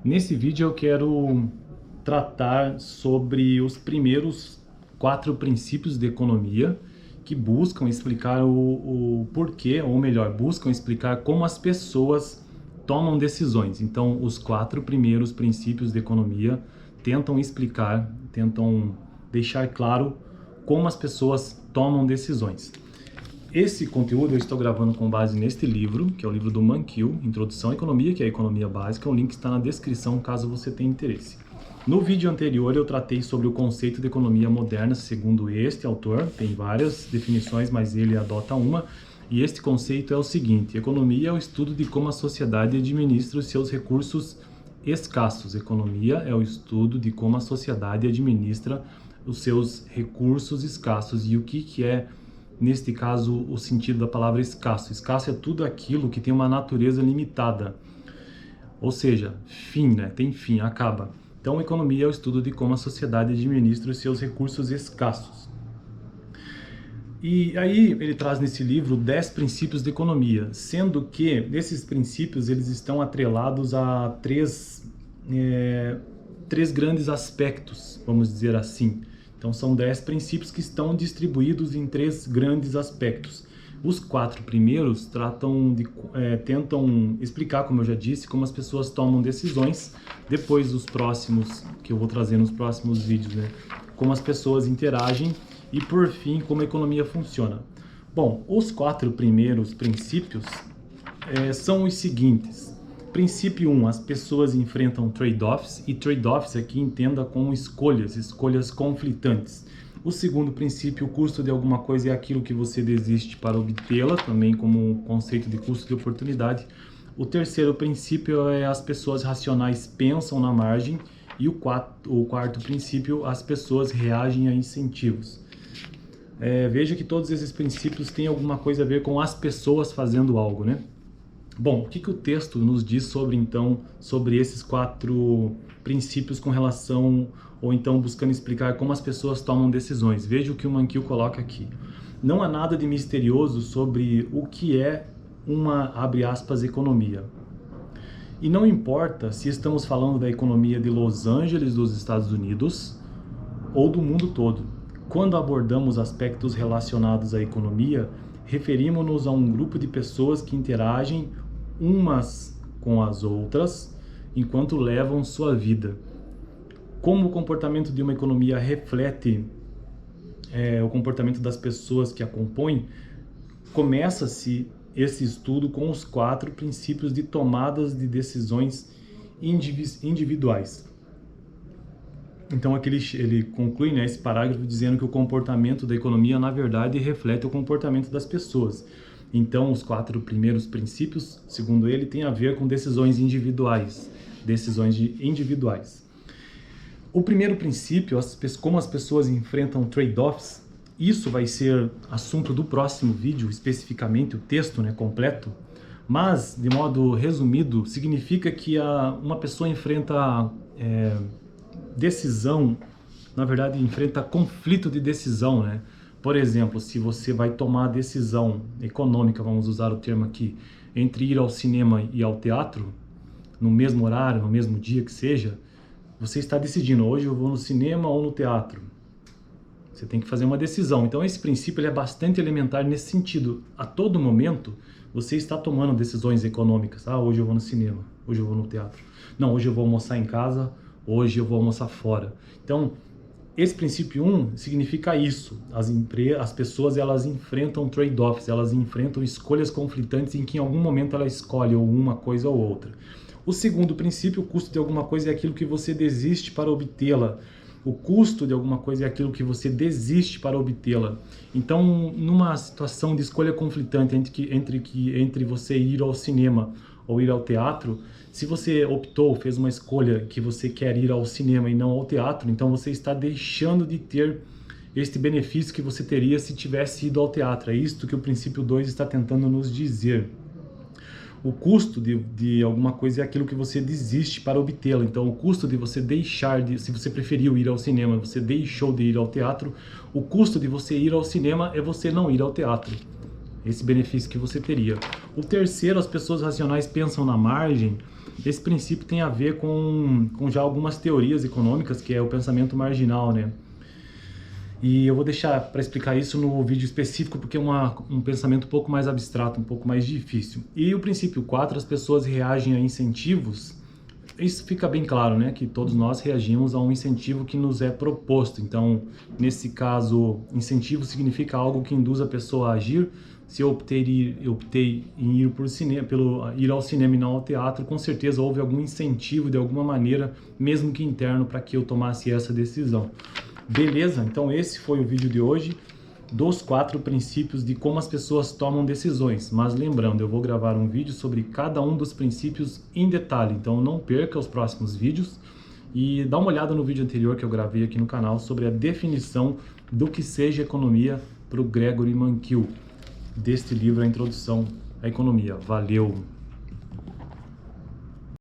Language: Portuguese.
Nesse vídeo eu quero tratar sobre os primeiros 4 princípios de economia que buscam explicar o porquê, ou melhor, buscam explicar como as pessoas tomam decisões. Então, os 4 primeiros princípios de economia tentam explicar, tentam deixar claro como as pessoas tomam decisões. Esse conteúdo eu estou gravando com base neste livro, que é o livro do Mankiw, Introdução à Economia, que é a economia básica. O link está na descrição, caso você tenha interesse. No vídeo anterior eu tratei sobre o conceito de economia moderna, segundo este autor. Tem várias definições, mas ele adota uma. E este conceito é o seguinte: economia é o estudo de como a sociedade administra os seus recursos escassos. Economia é o estudo de como a sociedade administra os seus recursos escassos. E o que é, neste caso, o sentido da palavra escasso? Escasso é tudo aquilo que tem uma natureza limitada, ou seja, fim, né? Tem fim, acaba. Então, economia é o estudo de como a sociedade administra os seus recursos escassos. E aí ele traz nesse livro 10 princípios de economia, sendo que esses princípios eles estão atrelados a três grandes aspectos, vamos dizer assim. Então são 10 princípios que estão distribuídos em 3 grandes aspectos. Os 4 primeiros tentam explicar, como eu já disse, como as pessoas tomam decisões. Depois os próximos, que eu vou trazer nos próximos vídeos, né? Como as pessoas interagem e, por fim, como a economia funciona. Bom, os 4 primeiros princípios são os seguintes. Princípio 1, as pessoas enfrentam trade-offs, e trade-offs aqui entenda como escolhas conflitantes. O segundo princípio, o custo de alguma coisa é aquilo que você desiste para obtê-la, também como um conceito de custo de oportunidade. O terceiro princípio é as pessoas racionais pensam na margem, e o quarto princípio, as pessoas reagem a incentivos. Veja que todos esses princípios têm alguma coisa a ver com as pessoas fazendo algo, né? Bom, o que o texto nos diz sobre esses 4 princípios com relação, ou então buscando explicar como as pessoas tomam decisões? Veja o que o Mankiw coloca aqui. Não há nada de misterioso sobre o que é uma, abre aspas, economia. E não importa se estamos falando da economia de Los Angeles, dos Estados Unidos, ou do mundo todo. Quando abordamos aspectos relacionados à economia, referimos-nos a um grupo de pessoas que interagem umas com as outras enquanto levam sua vida. Como o comportamento de uma economia reflete o comportamento das pessoas que a compõem, começa-se esse estudo com os 4 princípios de tomadas de decisões individuais. Então aqui ele conclui, né, esse parágrafo dizendo que o comportamento da economia, na verdade, reflete o comportamento das pessoas. Então os 4 primeiros princípios, segundo ele, têm a ver com decisões individuais. O primeiro princípio, como as pessoas enfrentam trade-offs, isso vai ser assunto do próximo vídeo, especificamente o texto, né, completo. Mas, de modo resumido, significa que uma pessoa enfrenta decisão, na verdade enfrenta conflito de decisão, né? Por exemplo, se você vai tomar a decisão econômica, vamos usar o termo aqui, entre ir ao cinema e ao teatro, no mesmo horário, no mesmo dia que seja, você está decidindo, hoje eu vou no cinema ou no teatro. Você tem que fazer uma decisão. Então esse princípio ele é bastante elementar nesse sentido. A todo momento você está tomando decisões econômicas. Hoje eu vou no cinema, hoje eu vou no teatro. Não, hoje eu vou almoçar em casa, hoje eu vou almoçar fora. Então, esse princípio 1 significa isso. As pessoas elas enfrentam trade-offs, elas enfrentam escolhas conflitantes em que em algum momento ela escolhe ou uma coisa ou outra. O segundo princípio, o custo de alguma coisa é aquilo que você desiste para obtê-la. O custo de alguma coisa é aquilo que você desiste para obtê-la. Então, numa situação de escolha conflitante entre você ir ao cinema ou ir ao teatro, se você fez uma escolha que você quer ir ao cinema e não ao teatro, então você está deixando de ter este benefício que você teria se tivesse ido ao teatro. É isto que o princípio 2 está tentando nos dizer. O custo de alguma coisa é aquilo que você desiste para obtê-la. Então, o custo de você se você preferiu ir ao cinema, você deixou de ir ao teatro, o custo de você ir ao cinema é você não ir ao teatro. esse benefício que você teria. O terceiro, as pessoas racionais pensam na margem. Esse princípio tem a ver com já algumas teorias econômicas, que é o pensamento marginal, né? E eu vou deixar para explicar isso no vídeo específico, porque é um pensamento um pouco mais abstrato, um pouco mais difícil. E o princípio 4, as pessoas reagem a incentivos. Isso fica bem claro, né? Que todos nós reagimos a um incentivo que nos é proposto. Então, nesse caso, incentivo significa algo que induz a pessoa a agir. Se eu optei em ir ao cinema e não ao teatro, com certeza houve algum incentivo de alguma maneira, mesmo que interno, para que eu tomasse essa decisão. Beleza? Então esse foi o vídeo de hoje, dos 4 princípios de como as pessoas tomam decisões. Mas lembrando, eu vou gravar um vídeo sobre cada um dos princípios em detalhe, então não perca os próximos vídeos e dá uma olhada no vídeo anterior que eu gravei aqui no canal sobre a definição do que seja economia para o Gregory Mankiw, deste livro A Introdução à Economia. Valeu!